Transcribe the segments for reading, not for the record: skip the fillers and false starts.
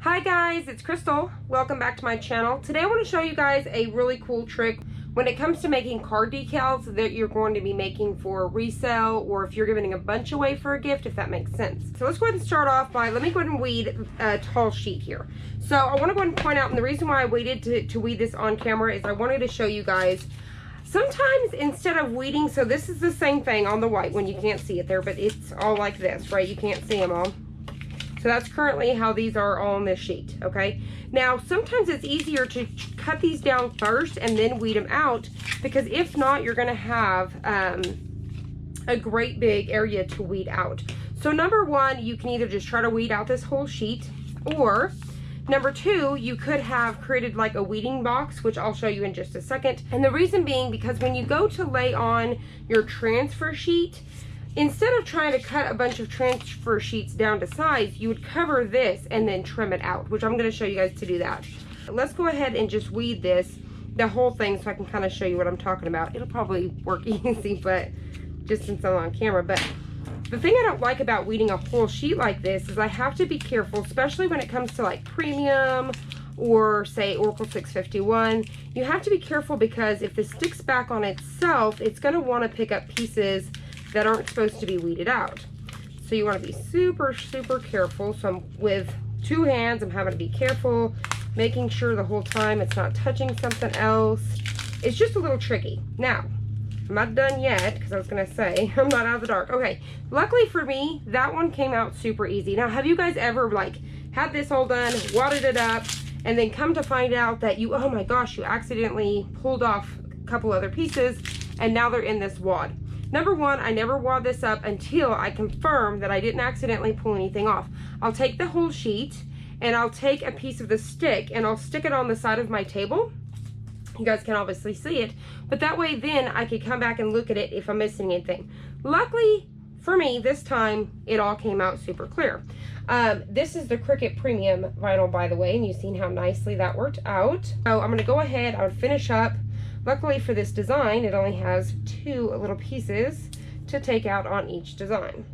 Hi guys, it's Crystal. Welcome back to my channel. Today I want to show you guys a really cool trick when it comes to making card decals that you're going to be making for resale, or if you're giving a bunch away for a gift, if that makes sense. So let's go ahead and start off by, let me go ahead and weed a tall sheet here. So I want to go ahead and point out, and the reason why I waited to weed this on camera is I wanted to show you guys sometimes instead of weeding, so this is the same thing on the white when you can't see it there, but it's all like this, right? You can't see them all. So that's currently how these are on this sheet, okay? Now, sometimes it's easier to cut these down first and then weed them out, because if not, you're gonna have a great big area to weed out. So number one, you can either just try to weed out this whole sheet, or number two, you could have created like a weeding box, which I'll show you in just a second. And the reason being, because when you go to lay on your transfer sheet, instead of trying to cut a bunch of transfer sheets down to size, you would cover this and then trim it out, which I'm going to show you guys to do that. Let's go ahead and just weed this, the whole thing, so I can kind of show you what I'm talking about. It'll probably work easy, but just since I'm on camera. But the thing I don't like about weeding a whole sheet like this is I have to be careful, especially when it comes to like premium or say Oracle 651. You have to be careful, because if this sticks back on itself, it's going to want to pick up pieces that aren't supposed to be weeded out. So you want to be super careful. So I'm with two hands, I'm having to be careful, making sure the whole time it's not touching something else. It's just a little tricky. Now, I'm not done yet, because I was gonna say I'm not out of the dark. Okay, luckily for me, that one came out super easy. Now, have you guys ever like had this all done, wadded it up, and then come to find out that you, oh my gosh, you accidentally pulled off a couple other pieces and now they're in this wad? Number one, I never wad this up until I confirm that I didn't accidentally pull anything off. I'll take the whole sheet and I'll take a piece of the stick and I'll stick it on the side of my table. You guys can obviously see it, but that way then I could come back and look at it if I'm missing anything. Luckily for me, this time it all came out super clear. This is the Cricut Premium vinyl, by the way, and you've seen how nicely that worked out. So I'm gonna go ahead, I would finish up. Luckily for this design, it only has two little pieces to take out on each design.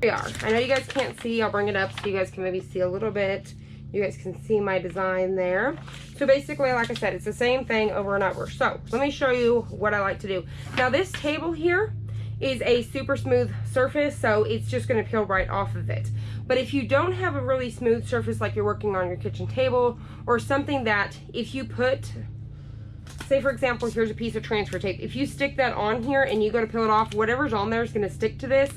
Here we are. I know you guys can't see. I'll bring it up so you guys can maybe see a little bit. You guys can see my design there. So basically, like I said, it's the same thing over and over. So let me show you what I like to do. Now, this table here is a super smooth surface, so it's just going to peel right off of it. But if you don't have a really smooth surface, like you're working on your kitchen table, or something that if you put, say for example, here's a piece of transfer tape. If you stick that on here and you go to peel it off, whatever's on there is going to stick to this.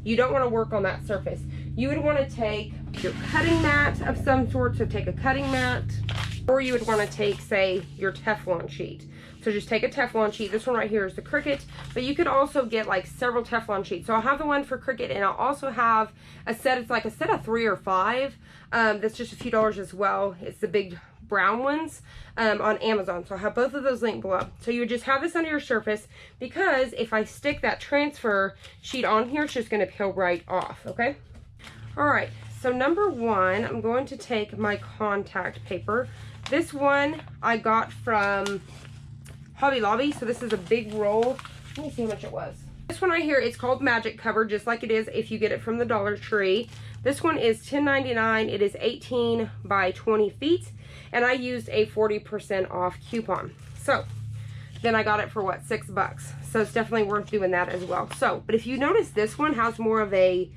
You don't want to work on that surface. You would want to take your cutting mat of some sort, so take a cutting mat, or you would want to take, say, your Teflon sheet. So just take a Teflon sheet. This one right here is the Cricut, but you could also get like several Teflon sheets. So I'll have the one for Cricut, and I'll also have a set, it's like a set of 3 or 5. That's just a few dollars as well. It's the big brown ones on Amazon. So I'll have both of those linked below. So you would just have this under your surface, because if I stick that transfer sheet on here, it's just going to peel right off, okay? All right, so number one, I'm going to take my contact paper. This one I got from Hobby Lobby, so this is a big roll. Let me see how much it was. This one right here, it's called Magic Cover, just like it is if you get it from the Dollar Tree. This one is $10.99. It is 18 by 20 feet, and I used a 40% off coupon. So then I got it for what, $6? So it's definitely worth doing that as well. So, but if you notice, this one has more of a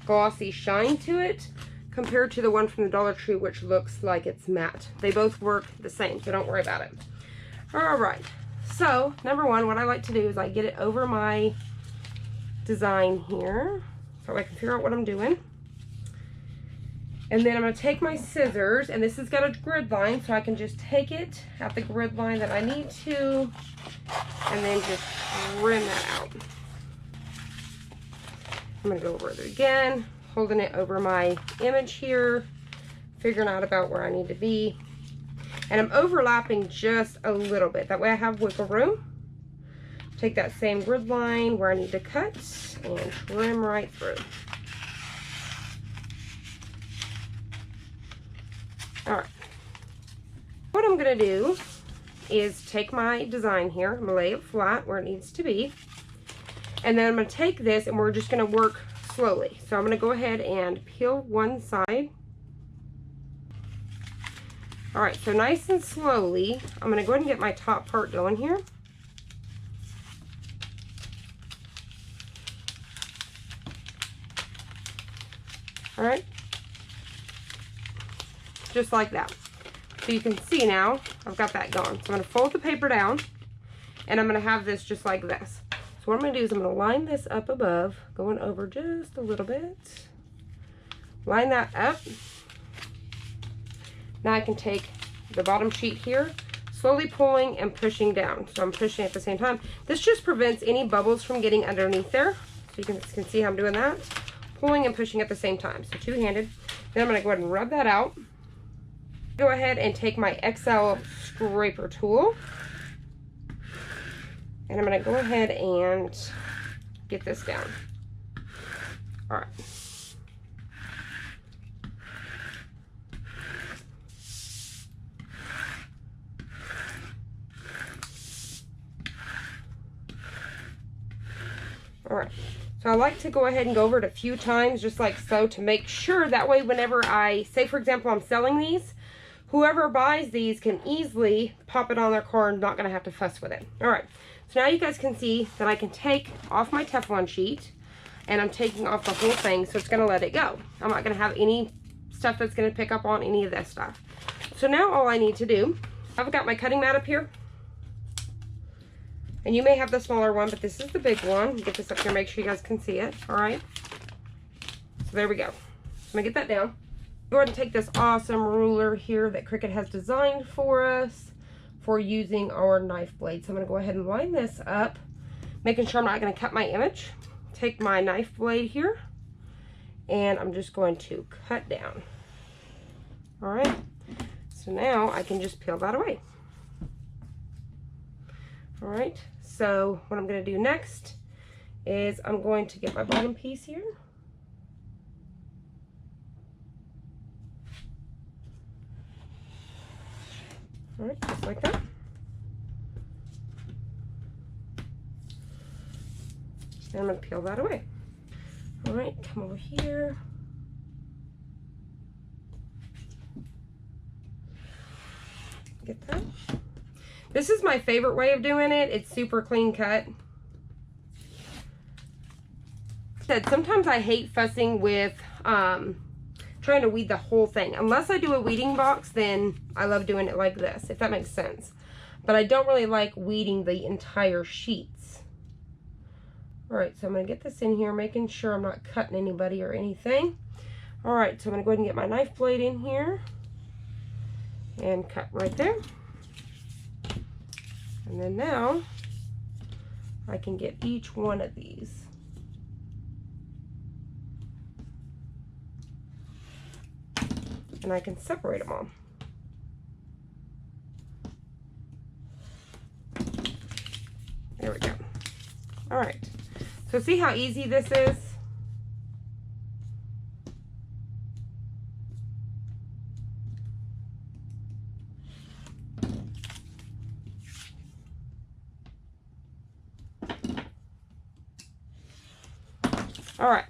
glossy shine to it compared to the one from the Dollar Tree, which looks like it's matte. They both work the same, so don't worry about it. All right, so number one, what I like to do is I get it over my design here so I can figure out what I'm doing. And then I'm going to take my scissors, and this has got a grid line, so I can just take it at the grid line that I need to, and then just trim that out. I'm going to go over it again, holding it over my image here, figuring out about where I need to be. And I'm overlapping just a little bit. That way I have wiggle room. Take that same grid line where I need to cut and trim right through. All right. What I'm going to do is take my design here. I'm going to lay it flat where it needs to be. And then I'm going to take this and we're just going to work slowly. So I'm going to go ahead and peel one side. All right, so nice and slowly, I'm gonna go ahead and get my top part going here. All right, just like that. So you can see now, I've got that going. So I'm gonna fold the paper down, and I'm gonna have this just like this. So what I'm gonna do is I'm gonna line this up above, going over just a little bit. Line that up. Now I can take the bottom sheet here, slowly pulling and pushing down. So I'm pushing at the same time. This just prevents any bubbles from getting underneath there. So you can see how I'm doing that. Pulling and pushing at the same time. So two-handed. Then I'm gonna go ahead and rub that out. Go ahead and take my XL scraper tool. And I'm gonna go ahead and get this down. All right. All right, so I like to go ahead and go over it a few times, just like so, to make sure that way whenever I, say for example, I'm selling these, whoever buys these can easily pop it on their car and not gonna have to fuss with it. All right, so now you guys can see that I can take off my Teflon sheet, and I'm taking off the whole thing, so it's gonna let it go. I'm not gonna have any stuff that's gonna pick up on any of this stuff. So now all I need to do, I've got my cutting mat up here. And you may have the smaller one, but this is the big one. Get this up here, make sure you guys can see it. All right. So there we go. I'm gonna get that down. Go ahead and take this awesome ruler here that Cricut has designed for us for using our knife blade. So I'm gonna go ahead and line this up, making sure I'm not gonna cut my image. Take my knife blade here, and I'm just going to cut down. All right. So now I can just peel that away. All right, so what I'm going to do next is I'm going to get my bottom piece here. All right, just like that. And I'm going to peel that away. All right, come over here. Get that. This is my favorite way of doing it. It's super clean cut. Sometimes I hate fussing with trying to weed the whole thing. Unless I do a weeding box, then I love doing it like this, if that makes sense. But I don't really like weeding the entire sheets. All right, so I'm gonna get this in here, making sure I'm not cutting anybody or anything. All right, so I'm gonna go ahead and get my knife blade in here and cut right there. And then now I can get each one of these. And I can separate them all. There we go. All right. So see how easy this is? All right,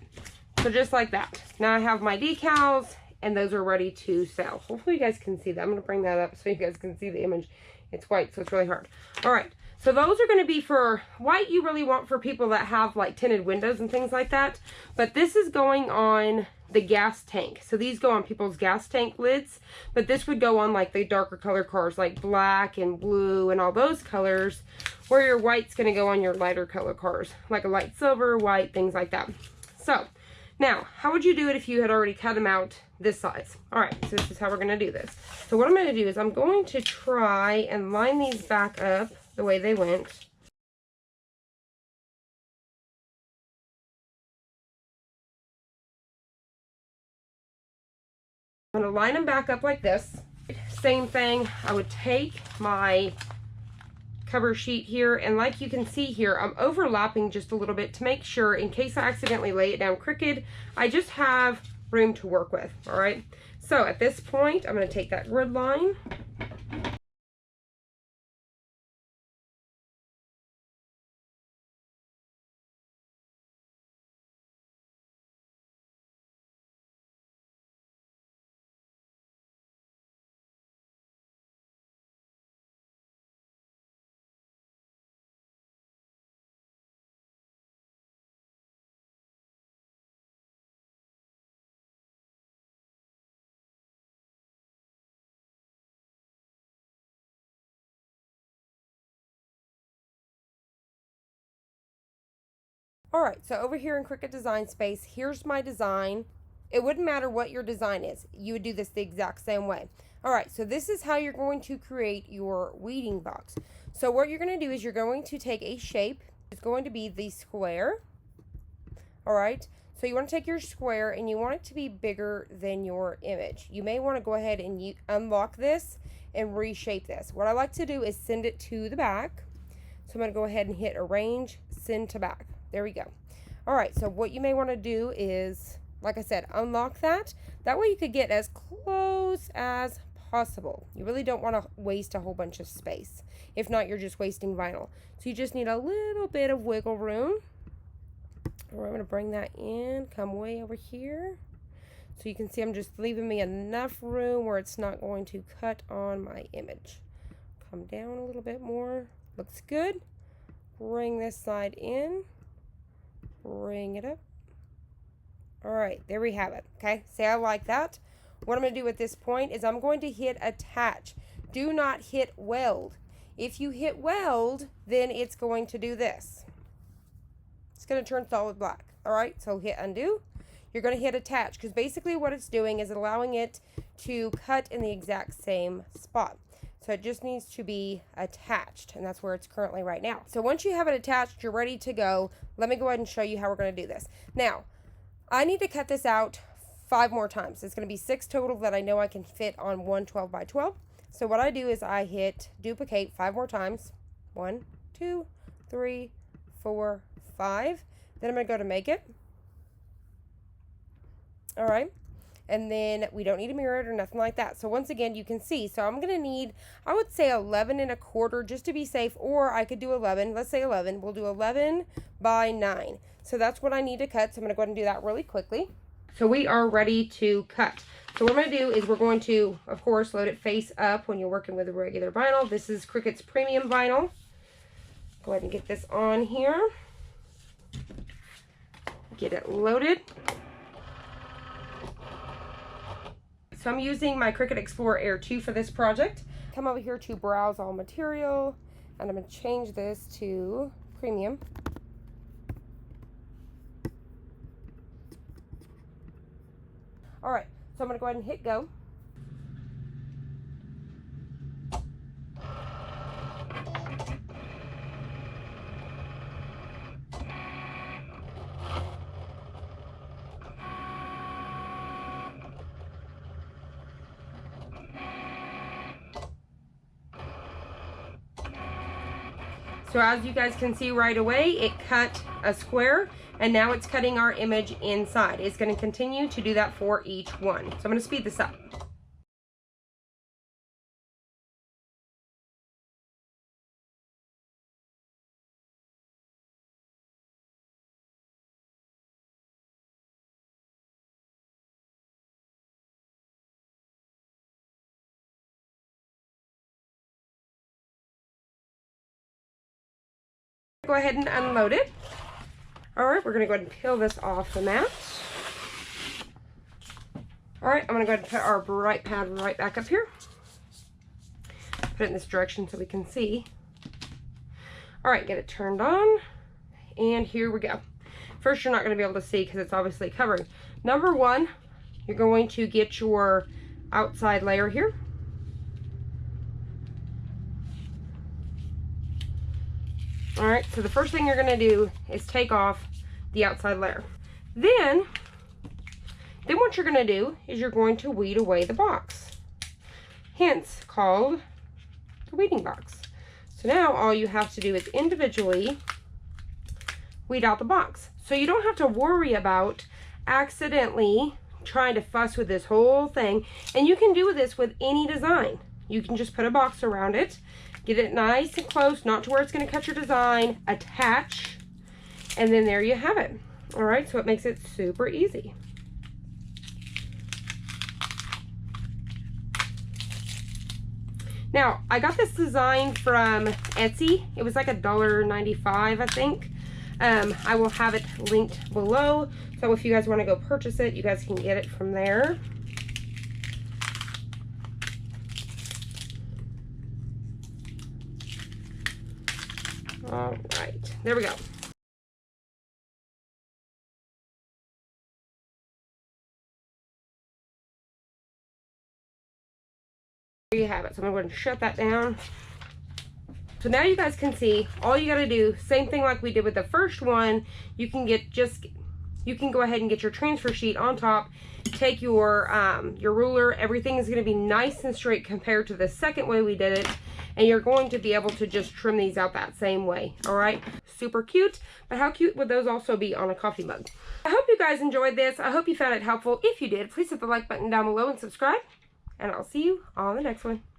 so just like that. Now I have my decals, and those are ready to sell. Hopefully you guys can see that. I'm gonna bring that up so you guys can see the image. It's white, so it's really hard. All right, so those are gonna be for, white you really want for people that have like tinted windows and things like that. But this is going on the gas tank. So these go on people's gas tank lids, but this would go on like the darker color cars, like black and blue and all those colors, where your white's gonna go on your lighter color cars, like a light silver, white, things like that. So now, how would you do it if you had already cut them out this size? All right, so this is how we're gonna do this. So what I'm gonna do is I'm going to try and line these back up the way they went. I'm gonna line them back up like this. Same thing, I would take my cover sheet here, and like you can see here, I'm overlapping just a little bit to make sure, in case I accidentally lay it down crooked, I just have room to work with. All right, so at this point I'm going to take that grid line, All right, so over here in Cricut Design Space, here's my design. It wouldn't matter what your design is. You would do this the exact same way. All right, so this is how you're going to create your weeding box. So what you're going to do is you're going to take a shape. It's going to be the square. All right, so you want to take your square and you want it to be bigger than your image. You may want to go ahead and unlock this and reshape this. What I like to do is send it to the back. So I'm going to go ahead and hit arrange, send to back. There we go. All right, so what you may want to do is, like I said, unlock that. That way you could get as close as possible. You really don't want to waste a whole bunch of space. If not, you're just wasting vinyl. So you just need a little bit of wiggle room. We're going to bring that in, come way over here. So you can see I'm just leaving me enough room where it's not going to cut on my image. Come down a little bit more. Looks good. Bring this side in. Bring it up. All right, there we have it. Okay, say I like that. What I'm going to do at this point is I'm going to hit attach. Do not hit weld. If you hit weld, then it's going to do this. It's going to turn solid black. All right, so hit undo. You're going to hit attach because basically what it's doing is allowing it to cut in the exact same spot. So it just needs to be attached, and that's where it's currently right now. So once you have it attached, you're ready to go. Let me go ahead and show you how we're going to do this. Now, I need to cut this out 5 more times. It's going to be 6 total that I know I can fit on one 12 by 12. So what I do is I hit duplicate 5 more times. 1, 2, 3, 4, 5. Then I'm going to go to make it. All right. And then we don't need to mirror it or nothing like that. So once again, you can see. So I'm going to need, I would say 11 1/4 just to be safe, or I could do 11. Let's say 11. We'll do 11 by 9. So that's what I need to cut. So I'm going to go ahead and do that really quickly. So we are ready to cut. So what I'm going to do is we're going to, of course, load it face up when you're working with a regular vinyl. This is Cricut's premium vinyl. Go ahead and get this on here. Get it loaded. So I'm using my Cricut Explorer Air 2 for this project. Come over here to browse all material, and I'm going to change this to premium. All right, so I'm going to go ahead and hit go. So as you guys can see right away, it cut a square, and now it's cutting our image inside. It's going to continue to do that for each one. So I'm going to speed this up. Go ahead and unload it. All right, we're going to go ahead and peel this off the mat. All right, I'm going to go ahead and put our bright pad right back up here. Put it in this direction so we can see. All right, get it turned on, and here we go. First, you're not going to be able to see because it's obviously covering. Number one, you're going to get your outside layer here. All right, so the first thing you're going to do is take off the outside layer. Then what you're going to do is you're going to weed away the box, hence called the weeding box. So now all you have to do is individually weed out the box. So you don't have to worry about accidentally trying to fuss with this whole thing. And you can do this with any design. You can just put a box around it, get it nice and close, not to where it's going to cut your design, attach, and then there you have it. All right, so it makes it super easy. Now, I got this design from Etsy. It was like $1.95, I think. I will have it linked below, so if you guys want to go purchase it, you guys can get it from there. All right, there we go. There you have it. So I'm going to shut that down. So now you guys can see, all you got to do, same thing like we did with the first one, you can go ahead and get your transfer sheet on top, take your ruler, everything is going to be nice and straight compared to the second way we did it, and you're going to be able to just trim these out that same way. All right, super cute, but how cute would those also be on a coffee mug? I hope you guys enjoyed this. I hope you found it helpful. If you did, please hit the like button down below and subscribe, and I'll see you on the next one.